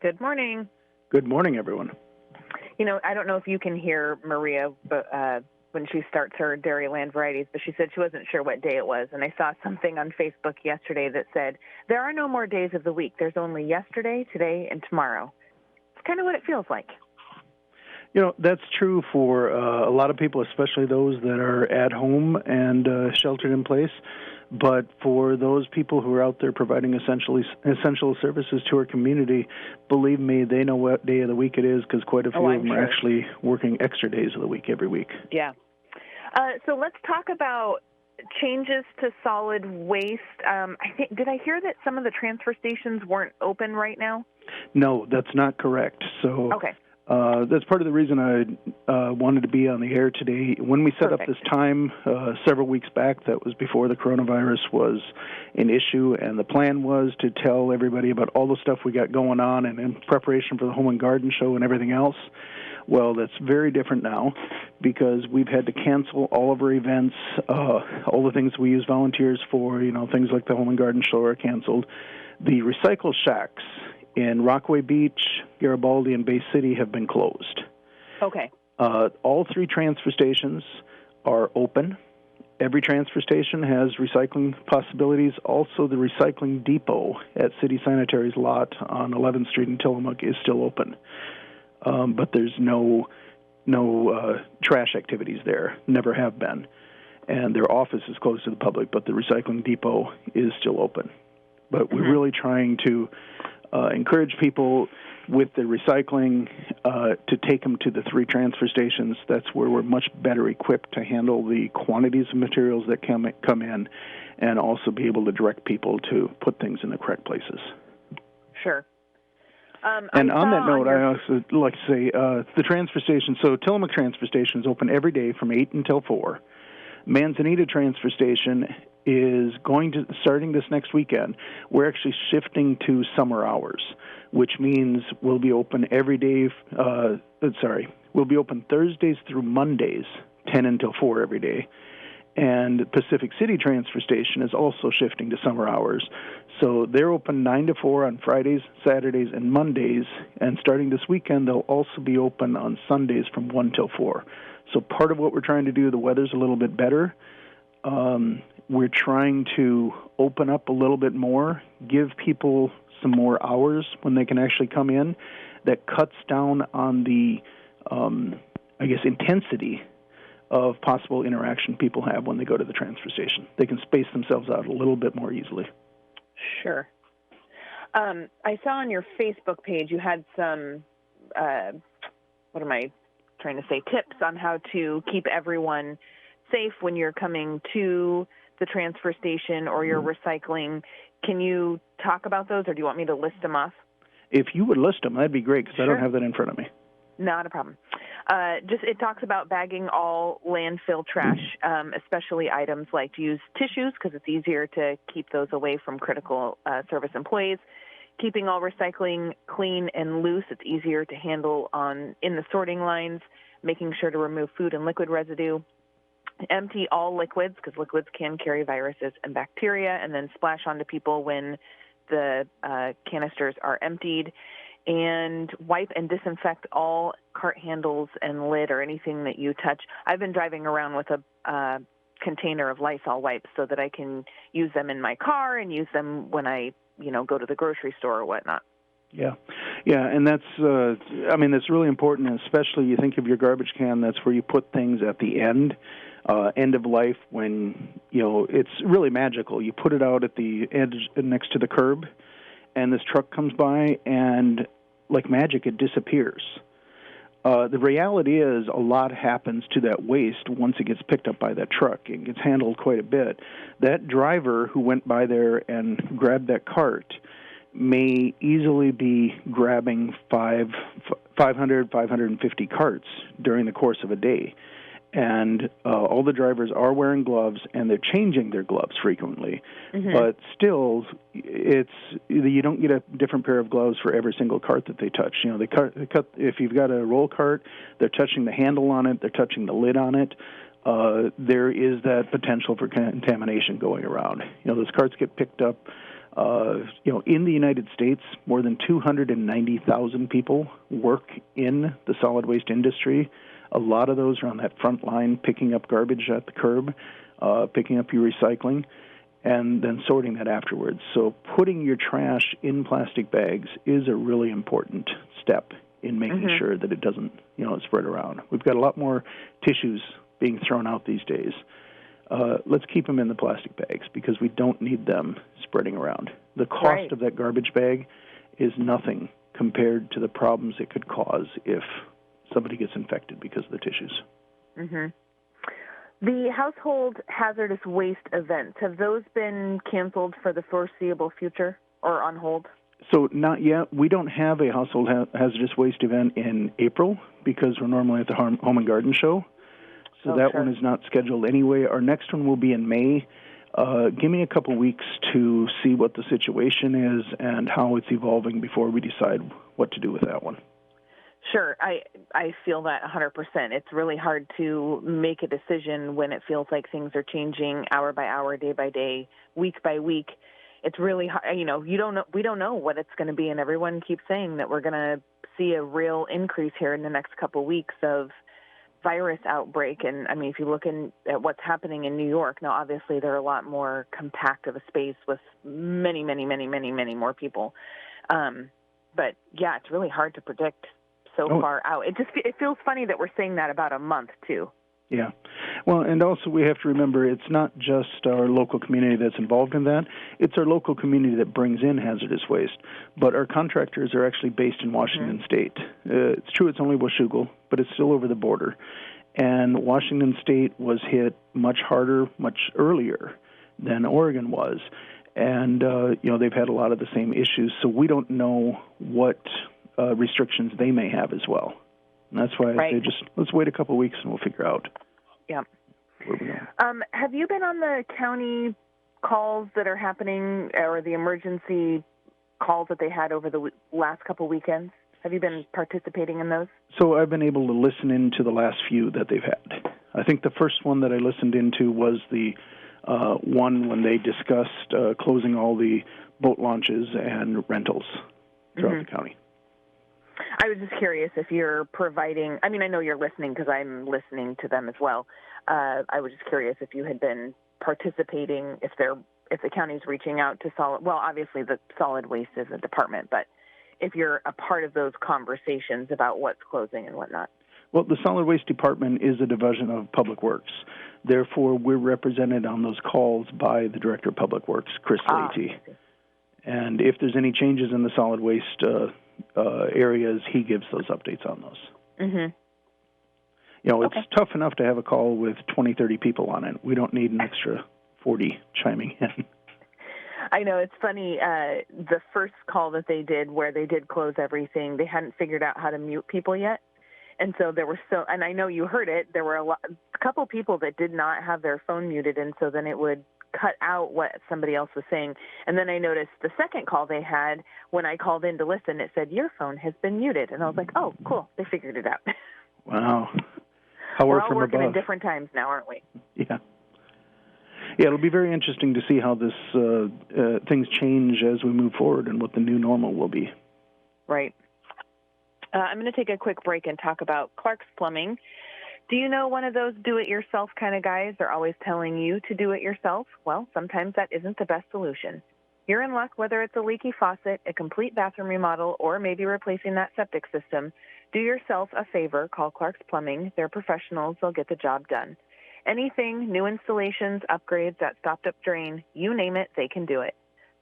Good morning. Good morning, everyone. I don't know if you can hear Maria when she starts her Dairyland varieties, but she said she wasn't sure what day it was. And I saw something on Facebook yesterday that said, there are no more days of the week. There's only yesterday, today, and tomorrow. It's kind of what it feels like. That's true for a lot of people, especially those that are at home and sheltered in place. But for those people who are out there providing essential services to our community, believe me, they know what day of the week it is because quite a few of them are actually working extra days of the week every week. Yeah. So let's talk about changes to solid waste. Did I hear that some of the transfer stations weren't open right now? No, that's not correct. So okay. That's part of the reason I wanted to be on the air today. When we set up this time several weeks back, that was before the coronavirus was an issue, and the plan was to tell everybody about all the stuff we got going on and in preparation for the Home and Garden Show and everything else. Well, that's very different now because we've had to cancel all of our events, all the things we use volunteers for, things like the Home and Garden Show are canceled. The recycle shacks in Rockaway Beach, Garibaldi, and Bay City have been closed. Okay. All three transfer stations are open. Every transfer station has recycling possibilities. Also, the recycling depot at City Sanitary's lot on 11th Street in Tillamook is still open. But there's no trash activities there, never have been. And their office is closed to the public, but the recycling depot is still open. But we're really trying to encourage people with the recycling to take them to the three transfer stations. That's where we're much better equipped to handle the quantities of materials that come in and also be able to direct people to put things in the correct places. Sure. And on that note, I also like to say the transfer station, so Tillamook Transfer Station is open every day from 8 until 4. Manzanita Transfer Station is starting this next weekend, we're actually shifting to summer hours, which means we'll be open every day, we'll be open Thursdays through Mondays, 10 until 4 every day. And Pacific City Transfer Station is also shifting to summer hours. So they're open 9 to 4 on Fridays, Saturdays, and Mondays. And starting this weekend, they'll also be open on Sundays from 1 till 4. So part of what we're trying to do, the weather's a little bit better. We're trying to open up a little bit more, give people some more hours when they can actually come in. That cuts down on the, intensity of possible interaction people have when they go to the transfer station. They can space themselves out a little bit more easily. Sure. I saw on your Facebook page you had some, tips on how to keep everyone safe when you're coming to the transfer station or you're recycling. Can you talk about those, or do you want me to list them off? If you would list them, that'd be great, because I don't have that in front of me. Not a problem. It talks about bagging all landfill trash, especially items like to use tissues because it's easier to keep those away from critical service employees. Keeping all recycling clean and loose, it's easier to handle in the sorting lines. Making sure to remove food and liquid residue. Empty all liquids because liquids can carry viruses and bacteria, and then splash onto people when the canisters are emptied. And wipe and disinfect all cart handles and lid or anything that you touch. I've been driving around with a container of Lysol wipes so that I can use them in my car and use them when I, go to the grocery store or whatnot. Yeah, and that's really important, and especially you think of your garbage can, that's where you put things at the end of life when, it's really magical. You put it out at the edge next to the curb, and this truck comes by, and like magic, it disappears. The reality is a lot happens to that waste once it gets picked up by that truck. It gets handled quite a bit. That driver who went by there and grabbed that cart may easily be grabbing 550 carts during the course of a day. And all the drivers are wearing gloves, and they're changing their gloves frequently. Mm-hmm. But still, you don't get a different pair of gloves for every single cart that they touch. They cut if you've got a roll cart, they're touching the handle on it, they're touching the lid on it. There is that potential for contamination going around. Those carts get picked up In the United States, more than 290,000 people work in the solid waste industry. A lot of those are on that front line, picking up garbage at the curb, picking up your recycling, and then sorting that afterwards. So putting your trash in plastic bags is a really important step in making sure that it doesn't, spread around. We've got a lot more tissues being thrown out these days. Let's keep them in the plastic bags because we don't need them spreading around. The cost of that garbage bag is nothing compared to the problems it could cause if somebody gets infected because of the tissues. The household hazardous waste events, have those been canceled for the foreseeable future or on hold? So not yet. We don't have a household hazardous waste event in April because we're normally at the Home and Garden Show. So that one is not scheduled anyway. Our next one will be in May. Give me a couple weeks to see what the situation is and how it's evolving before we decide what to do with that one. Sure. I feel that 100%. It's really hard to make a decision when it feels like things are changing hour by hour, day by day, week by week. It's really hard. We don't know what it's going to be, and everyone keeps saying that we're going to see a real increase here in the next couple weeks of virus outbreak. And I mean, if you look at what's happening in New York, now obviously they're a lot more compact of a space with many, many, many, many, many more people. But yeah, it's really hard to predict so far out. It feels funny that we're saying that about a month too. Yeah. Well, and also we have to remember it's not just our local community that's involved in that. It's our local community that brings in hazardous waste. But our contractors are actually based in Washington State. It's true it's only Washougal, but it's still over the border. And Washington State was hit much harder, much earlier than Oregon was. And, they've had a lot of the same issues. So we don't know what restrictions they may have as well. And that's why I say let's wait a couple of weeks and we'll figure out. Yeah. Where we go. Have you been on the county calls that are happening or the emergency calls that they had over the last couple of weekends? Have you been participating in those? So I've been able to listen into the last few that they've had. I think the first one that I listened into was the one when they discussed closing all the boat launches and rentals throughout the county. I was just curious if you're providing, I mean, I know you're listening because I'm listening to them as well. I was just curious if you had been participating, if the county's reaching out to obviously the solid waste is a department, but if you're a part of those conversations about what's closing and whatnot. Well, the solid waste department is a division of Public Works. Therefore, we're represented on those calls by the Director of Public Works, Chris Leahy. And if there's any changes in the solid waste areas, he gives those updates on those. It's tough enough to have a call with 20, 30 people on it. We don't need an extra 40 chiming in. I know, it's funny, the first call that they did where they did close everything, they hadn't figured out how to mute people yet. And so and I know you heard it, there were a couple people that did not have their phone muted, and so then it would cut out what somebody else was saying. And then I noticed the second call they had, when I called in to listen, it said, your phone has been muted. And I was like, oh, cool, they figured it out. Wow. We're all working at different times now, aren't we? Yeah. Yeah, it'll be very interesting to see how this things change as we move forward and what the new normal will be. Right. I'm going to take a quick break and talk about Clark's Plumbing. Do you know one of those do-it-yourself kind of guys? They're always telling you to do it yourself. Well, sometimes that isn't the best solution. You're in luck whether it's a leaky faucet, a complete bathroom remodel, or maybe replacing that septic system. Do yourself a favor. Call Clark's Plumbing. They're professionals. They'll get the job done. Anything, new installations, upgrades, that stopped-up drain, you name it, they can do it.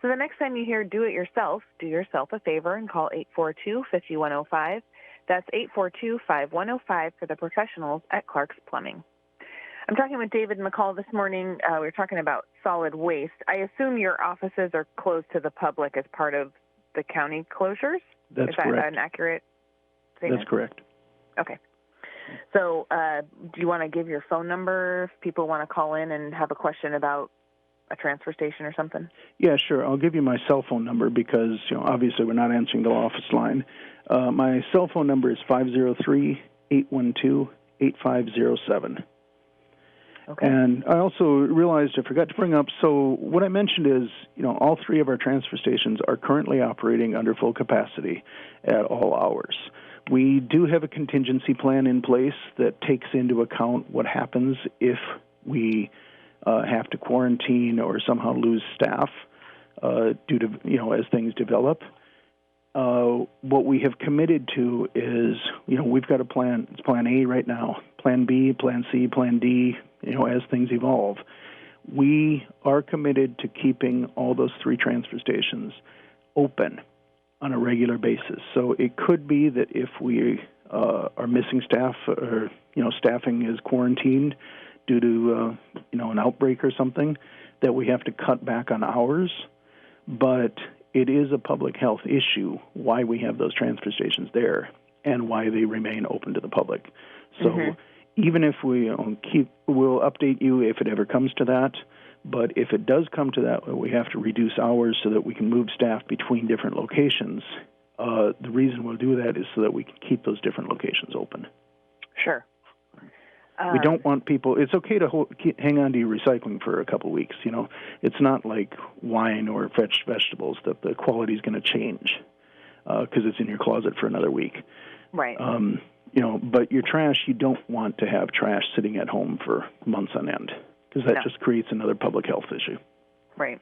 So the next time you hear do it yourself, do yourself a favor and call 842-5105. That's 842-5105 for the professionals at Clark's Plumbing. I'm talking with David McCall this morning. We were talking about solid waste. I assume your offices are closed to the public as part of the county closures? That's correct. Is that an accurate statement? That's correct. Okay. So do you want to give your phone number if people want to call in and have a question about a transfer station or something? Yeah, sure. I'll give you my cell phone number because, obviously we're not answering the office line. My cell phone number is 503-812-8507. Okay. And I also realized I forgot to bring up, so what I mentioned is, all three of our transfer stations are currently operating under full capacity at all hours. We do have a contingency plan in place that takes into account what happens if we have to quarantine or somehow lose staff due to, as things develop. What we have committed to is, we've got a plan. It's Plan A right now, Plan B, Plan C, Plan D, as things evolve. We are committed to keeping all those three transfer stations open on a regular basis. So it could be that if we are missing staff or, staffing is quarantined due to, an outbreak or something, that we have to cut back on hours. But it is a public health issue why we have those transfer stations there and why they remain open to the public. So even if we'll update you if it ever comes to that. But if it does come to that, we have to reduce hours so that we can move staff between different locations. The reason we'll do that is so that we can keep those different locations open. Sure. We don't want people. It's okay to hang on to your recycling for a couple of weeks. It's not like wine or fresh vegetables that the quality is going to change because it's in your closet for another week. Right. But your trash, you don't want to have trash sitting at home for months on end because that just creates another public health issue. Right.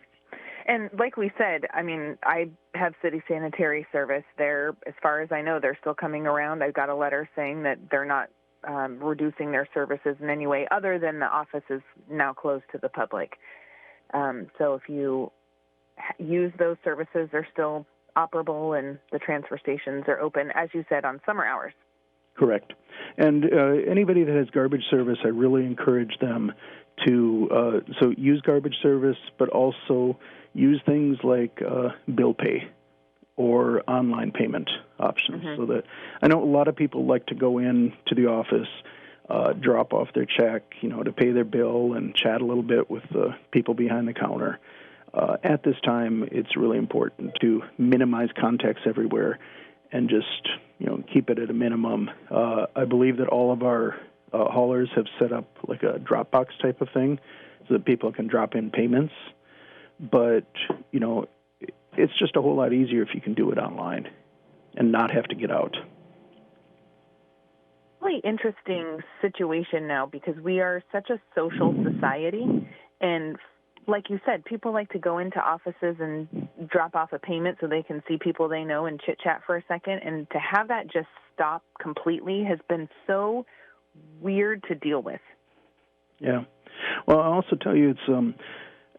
And like we said, I have city sanitary service there. As far as I know, they're still coming around. I've got a letter saying that they're not reducing their services in any way other than the office is now closed to the public. So if you use those services, they're still operable and the transfer stations are open, as you said, on summer hours. Correct. And anybody that has garbage service, I really encourage them to use garbage service, but also use things like bill pay or online payment options. So that I know a lot of people like to go in to the office, drop off their check, to pay their bill and chat a little bit with the people behind the counter. At this time, it's really important to minimize contacts everywhere and just, keep it at a minimum. I believe that all of our haulers have set up like a Dropbox type of thing so that people can drop in payments. But, it's just a whole lot easier if you can do it online and not have to get out. Really interesting situation now because we are such a social society, and like you said, people like to go into offices and drop off a payment so they can see people they know and chit-chat for a second, and to have that just stop completely has been so weird to deal with. Yeah. Well, I'll also tell you it's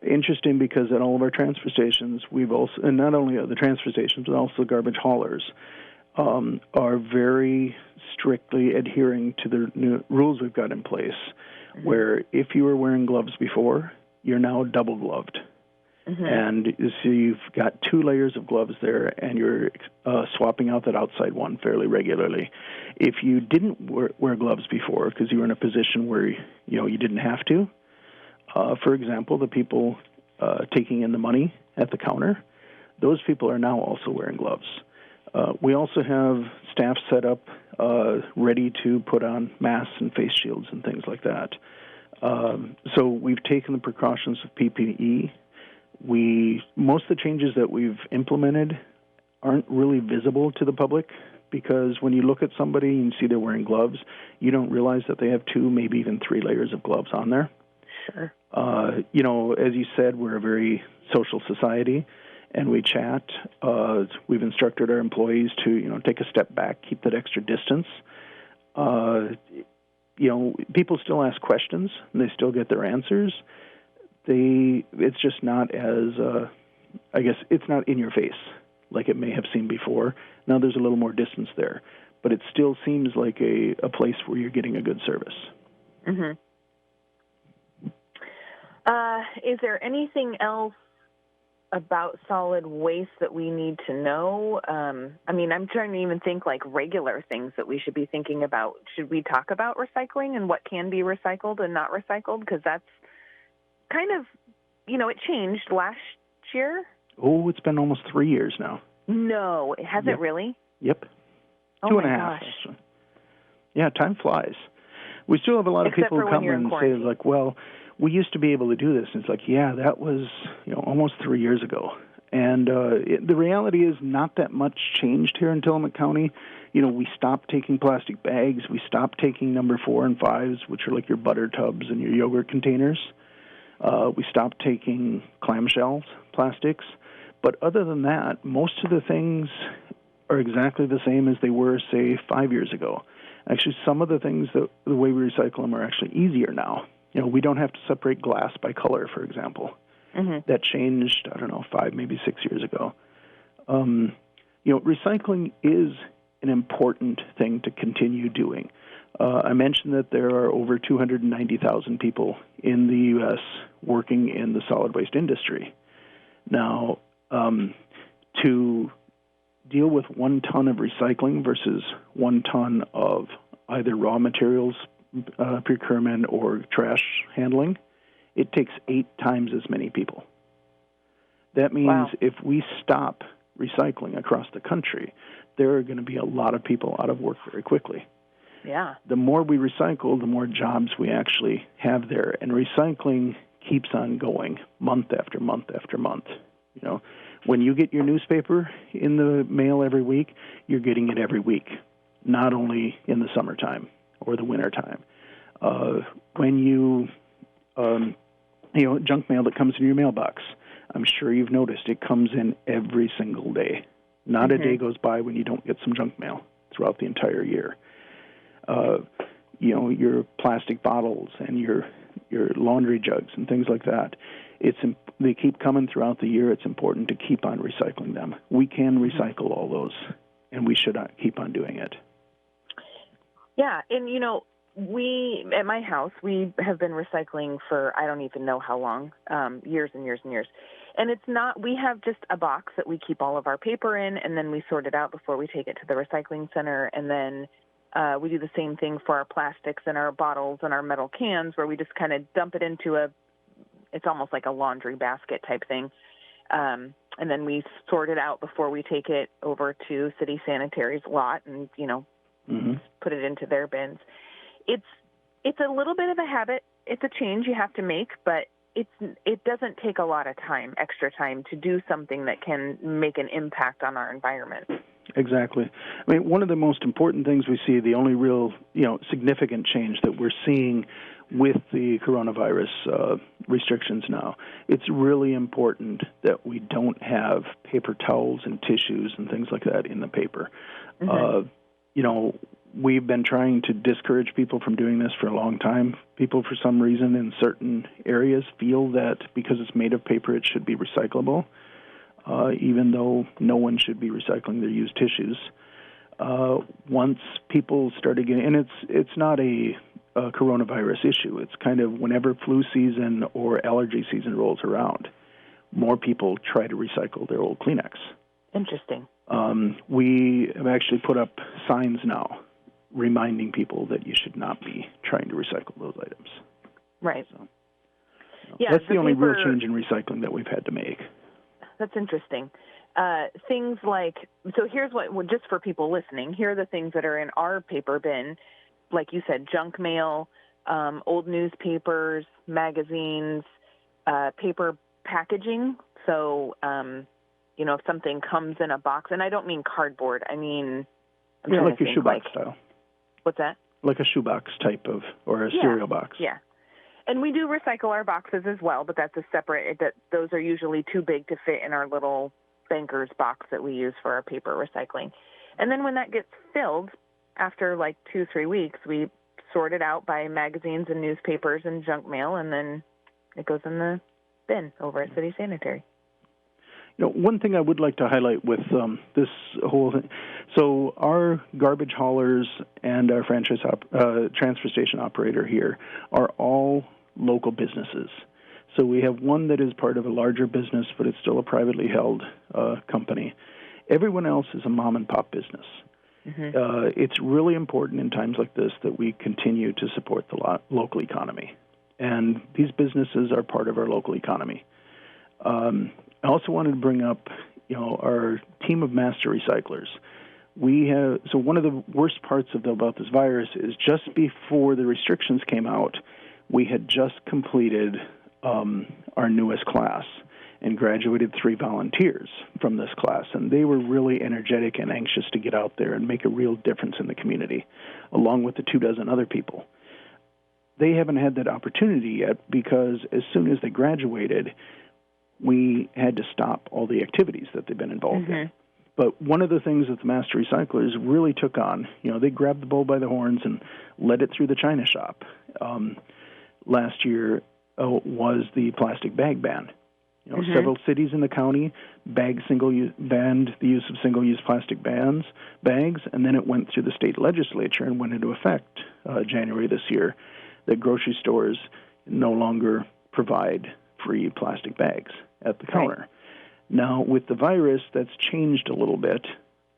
interesting because at all of our transfer stations, we've also, and not only the transfer stations, but also the garbage haulers, are very strictly adhering to the new rules we've got in place, where if you were wearing gloves before, you're now double gloved. And so you've got 2 layers of gloves there, and you're swapping out that outside one fairly regularly. If you didn't wear gloves before because you were in a position where you didn't have to, for example, the people taking in the money at the counter, those people are now also wearing gloves. We also have staff set up ready to put on masks and face shields and things like that. So we've taken the precautions of PPE. Most of the changes that we've implemented aren't really visible to the public because when you look at somebody and see they're wearing gloves, you don't realize that they have 2, maybe even 3 layers of gloves on there. Sure. As you said, we're a very social society, and we chat. We've instructed our employees to, take a step back, keep that extra distance. People still ask questions, and they still get their answers. It's just not as, it's not in your face like it may have seemed before. Now there's a little more distance there, but it still seems like a place where you're getting a good service. Is there anything else about solid waste that we need to know? I'm trying to even think like regular things that we should be thinking about. Should we talk about recycling and what can be recycled and not recycled? Because that's kind of, it changed last year. Oh, it's been almost 3 years now. No, has it really? Yep. Oh 2.5. my gosh. Actually. Yeah, time flies. We still have a lot of Except people who come in and say, like, well, we used to be able to do this. And it's like, yeah, that was, almost 3 years ago. And the reality is not that much changed here in Tillamook County. We stopped taking plastic bags. We stopped taking number 4 and 5s, which are like your butter tubs and your yogurt containers. We stopped taking clamshells, plastics. But other than that, most of the things are exactly the same as they were, say, 5 years ago. Actually, some of the things, the way we recycle them, are actually easier now. We don't have to separate glass by color, for example. Mm-hmm. That changed, 5, maybe 6 years ago. Recycling is an important thing to continue doing. I mentioned that there are over 290,000 people in the U.S. working in the solid waste industry. Now, to deal with 1 ton of recycling versus 1 ton of either raw materials procurement or trash handling, it takes 8 times as many people. That means if we stop recycling across the country, there are going to be a lot of people out of work very quickly. Yeah. The more we recycle, the more jobs we actually have there. And recycling keeps on going month after month after month. When you get your newspaper in the mail every week, you're getting it every week, not only in the summertime or the wintertime. When you, junk mail that comes in your mailbox, I'm sure you've noticed it comes in every single day. Not a day goes by when you don't get some junk mail throughout the entire year. Your plastic bottles and your laundry jugs and things like that. They keep coming throughout the year. It's important to keep on recycling them. We can recycle all those, and we should keep on doing it. Yeah, and we at my house we have been recycling for I don't even know how long, years and years and years. And it's not. We have just a box that we keep all of our paper in, and then we sort it out before we take it to the recycling center, and then we do the same thing for our plastics and our bottles and our metal cans, where we just kind of dump it into it's almost like a laundry basket type thing. And then we sort it out before we take it over to City Sanitary's lot and, put it into their bins. It's a little bit of a habit. It's a change you have to make, but it doesn't take a lot of extra time to do something that can make an impact on our environment. Exactly. I mean, one of the most important things we see, the only real, significant change that we're seeing with the coronavirus restrictions now, it's really important that we don't have paper towels and tissues and things like that in the paper. Mm-hmm. We've been trying to discourage people from doing this for a long time. People, for some reason, in certain areas feel that because it's made of paper, it should be recyclable. Even though no one should be recycling their used tissues. Once people started getting, and it's not a coronavirus issue. It's kind of whenever flu season or allergy season rolls around, more people try to recycle their old Kleenex. Interesting. We have actually put up signs now reminding people that you should not be trying to recycle those items. Right. So, yeah, that's the only real change in recycling that we've had to make. That's interesting. Things like, so here's what, just for people listening, here are the things that are in our paper bin. Like you said, junk mail, old newspapers, magazines, paper packaging. So, if something comes in a box, and I don't mean cardboard, I mean, like your shoebox style. What's that? Like a shoebox type of, or a cereal box. Yeah. And we do recycle our boxes as well, but that's a separate, those are usually too big to fit in our little banker's box that we use for our paper recycling. And then when that gets filled, after like 2-3 weeks, we sort it out by magazines and newspapers and junk mail, and then it goes in the bin over at City Sanitary. One thing I would like to highlight with this whole thing, so our garbage haulers and our franchise transfer station operator here are all local businesses. So we have one that is part of a larger business, but it's still a privately held company. Everyone else is a mom-and-pop business. Mm-hmm. It's really important in times like this that we continue to support the local economy. And these businesses are part of our local economy. I also wanted to bring up, our team of master recyclers. So one of the worst parts about this virus is just before the restrictions came out, we had just completed our newest class and graduated 3 volunteers from this class, and they were really energetic and anxious to get out there and make a real difference in the community, along with the 24 other people. They haven't had that opportunity yet because as soon as they graduated, we had to stop all the activities that they've been involved in. But one of the things that the Master Recyclers really took on, they grabbed the bull by the horns and led it through the China shop. Last year was the plastic bag ban. Several cities in the county banned the use of single-use plastic bags, and then it went through the state legislature and went into effect January this year that grocery stores no longer provide free plastic bags at the counter. Right. Now, with the virus, that's changed a little bit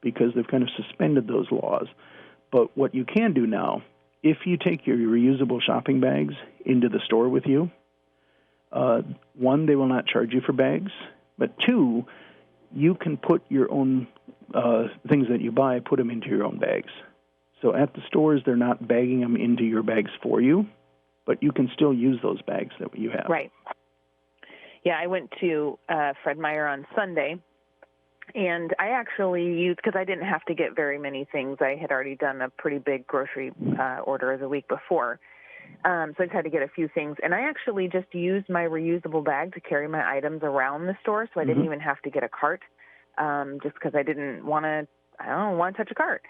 because they've kind of suspended those laws. But what you can do now, if you take your reusable shopping bags into the store with you, 1, they will not charge you for bags, but 2, you can put your own things that you buy, put them into your own bags. So at the stores, they're not bagging them into your bags for you, but you can still use those bags that you have. Right. Yeah, I went to Fred Meyer on Sunday, and I actually used, because I didn't have to get very many things. I had already done a pretty big grocery order the week before. So I just had to get a few things. And I actually just used my reusable bag to carry my items around the store, so I didn't even have to get a cart, just because I didn't want to touch a cart.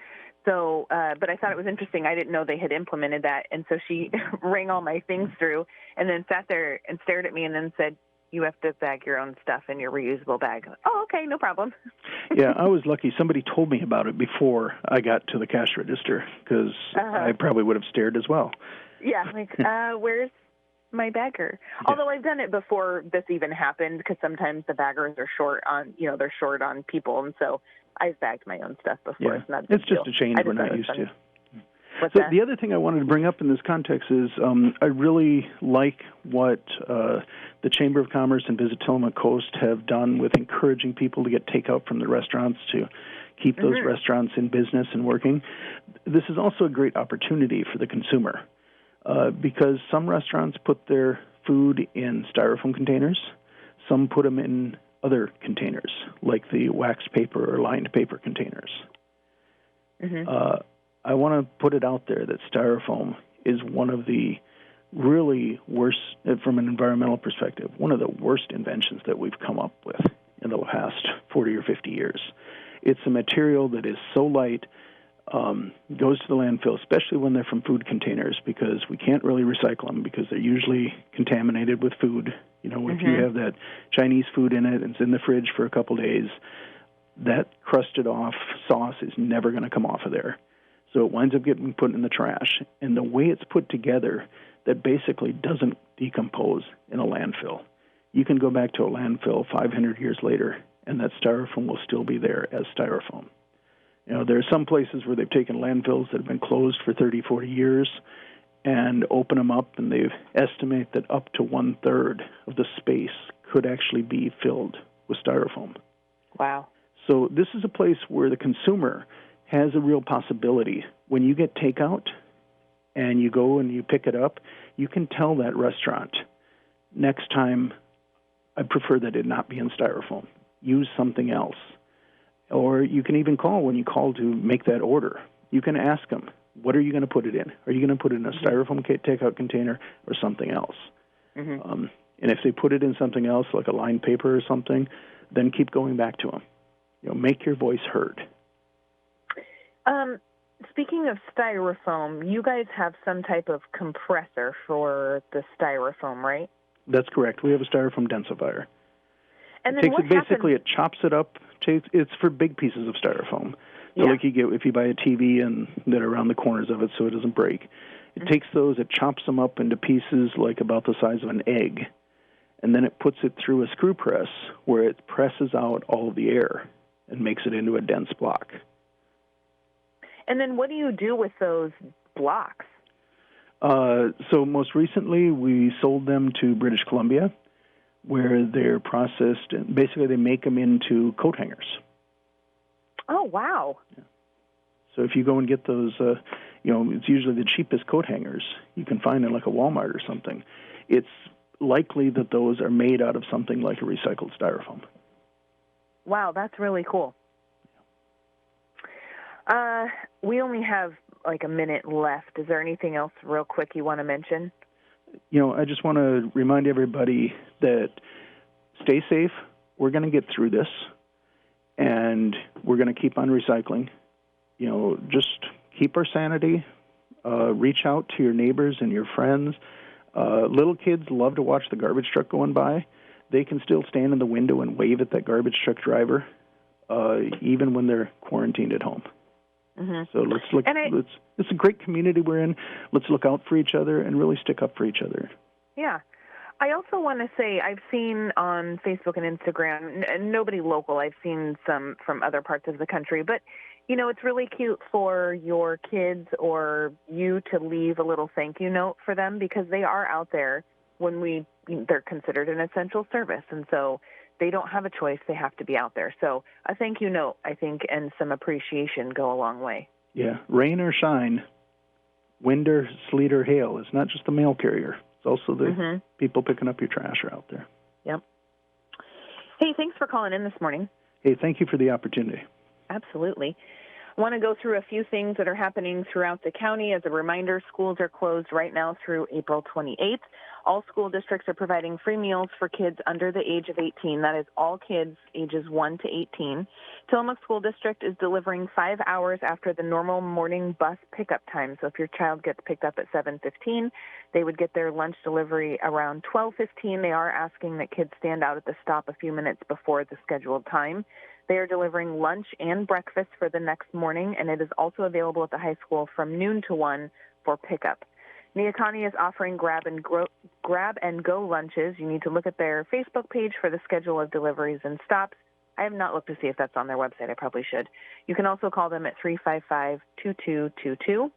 So, but I thought it was interesting. I didn't know they had implemented that. And so she rang all my things through and then sat there and stared at me and then said, "You have to bag your own stuff in your reusable bag." Oh, okay, no problem. Yeah, I was lucky. Somebody told me about it before I got to the cash register because I probably would have stared as well. Yeah, like, where's my bagger? Yeah. Although I've done it before this even happened because sometimes the baggers are short on, they're short on people, and so I've bagged my own stuff before. Yeah. It's just a change we're not used to. So the other thing I wanted to bring up in this context is I really like what the Chamber of Commerce and Visit Tillamook Coast have done with encouraging people to get takeout from the restaurants to keep those restaurants in business and working. This is also a great opportunity for the consumer because some restaurants put their food in styrofoam containers. Some put them in other containers, like the wax paper or lined paper containers. I want to put it out there that styrofoam is one of the really worst, from an environmental perspective, one of the worst inventions that we've come up with in the past 40 or 50 years. It's a material that is so light, goes to the landfill, especially when they're from food containers, because we can't really recycle them because they're usually contaminated with food. If you have that Chinese food in it and it's in the fridge for a couple days, that crusted off sauce is never going to come off of there. So it winds up getting put in the trash. And the way it's put together, that basically doesn't decompose in a landfill. You can go back to a landfill 500 years later, and that styrofoam will still be there as styrofoam. There are some places where they've taken landfills that have been closed for 30, 40 years and open them up, and they estimate that up to 1/3 of the space could actually be filled with styrofoam. Wow. So this is a place where the consumer has a real possibility. When you get takeout and you go and you pick it up, you can tell that restaurant, next time, I prefer that it not be in styrofoam. Use something else. Or you can even call when you call to make that order. You can ask them, what are you going to put it in? Are you going to put it in a styrofoam takeout container or something else? And if they put it in something else, like a lined paper or something, then keep going back to them. Make your voice heard. Speaking of styrofoam, you guys have some type of compressor for the styrofoam, right? That's correct. We have a styrofoam densifier. And then basically, it chops it up. It's for big pieces of styrofoam. So like you get if you buy a TV and that are around the corners of it so it doesn't break. It takes those, it chops them up into pieces like about the size of an egg, and then it puts it through a screw press where it presses out all of the air and makes it into a dense block. And then what do you do with those blocks? So most recently we sold them to British Columbia, where they're processed, and basically they make them into coat hangers. Oh, wow. Yeah. So if you go and get those, it's usually the cheapest coat hangers you can find in like a Walmart or something. It's likely that those are made out of something like a recycled styrofoam. Wow, that's really cool. We only have like a minute left. Is there anything else real quick you want to mention? I just want to remind everybody that stay safe. We're going to get through this, and we're going to keep on recycling. Just keep our sanity. Reach out to your neighbors and your friends. Little kids love to watch the garbage truck going by. They can still stand in the window and wave at that garbage truck driver, even when they're quarantined at home. Mm-hmm. So let's look. It's a great community we're in. Let's look out for each other and really stick up for each other. Yeah. I also want to say I've seen on Facebook and Instagram, nobody local, I've seen some from other parts of the country, but, it's really cute for your kids or you to leave a little thank you note for them because they are out there when they're considered an essential service, and so they don't have a choice. They have to be out there. So a thank you note, I think, and some appreciation go a long way. Yeah, rain or shine, wind or sleet or hail, it's not just the mail carrier. It's also the people picking up your trash are out there. Yep. Hey, thanks for calling in this morning. Hey, thank you for the opportunity. Absolutely. I want to go through a few things that are happening throughout the county. As a reminder, schools are closed right now through April 28th. All school districts are providing free meals for kids under the age of 18. That is all kids ages 1 to 18. Tillamook School District is delivering 5 hours after the normal morning bus pickup time. So if your child gets picked up at 7:15, they would get their lunch delivery around 12:15. They are asking that kids stand out at the stop a few minutes before the scheduled time. They are delivering lunch and breakfast for the next morning, and it is also available at the high school from noon to 1 for pickup. Neocani is offering grab and go lunches. You need to look at their Facebook page for the schedule of deliveries and stops. I have not looked to see if that's on their website. I probably should. You can also call them at 355-2222.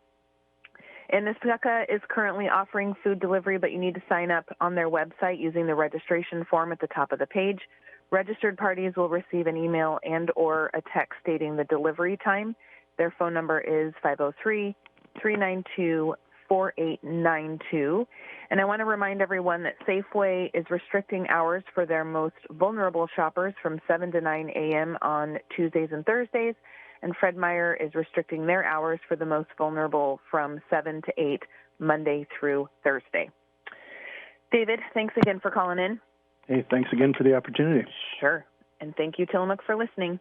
And Neospaca is currently offering food delivery, but you need to sign up on their website using the registration form at the top of the page. Registered parties will receive an email and or a text stating the delivery time. Their phone number is 503-392-4892. And I want to remind everyone that Safeway is restricting hours for their most vulnerable shoppers from 7 to 9 a.m. on Tuesdays and Thursdays. And Fred Meyer is restricting their hours for the most vulnerable from 7 to 8 Monday through Thursday. David, thanks again for calling in. Hey, thanks again for the opportunity. Sure. And thank you, Tillamook, for listening.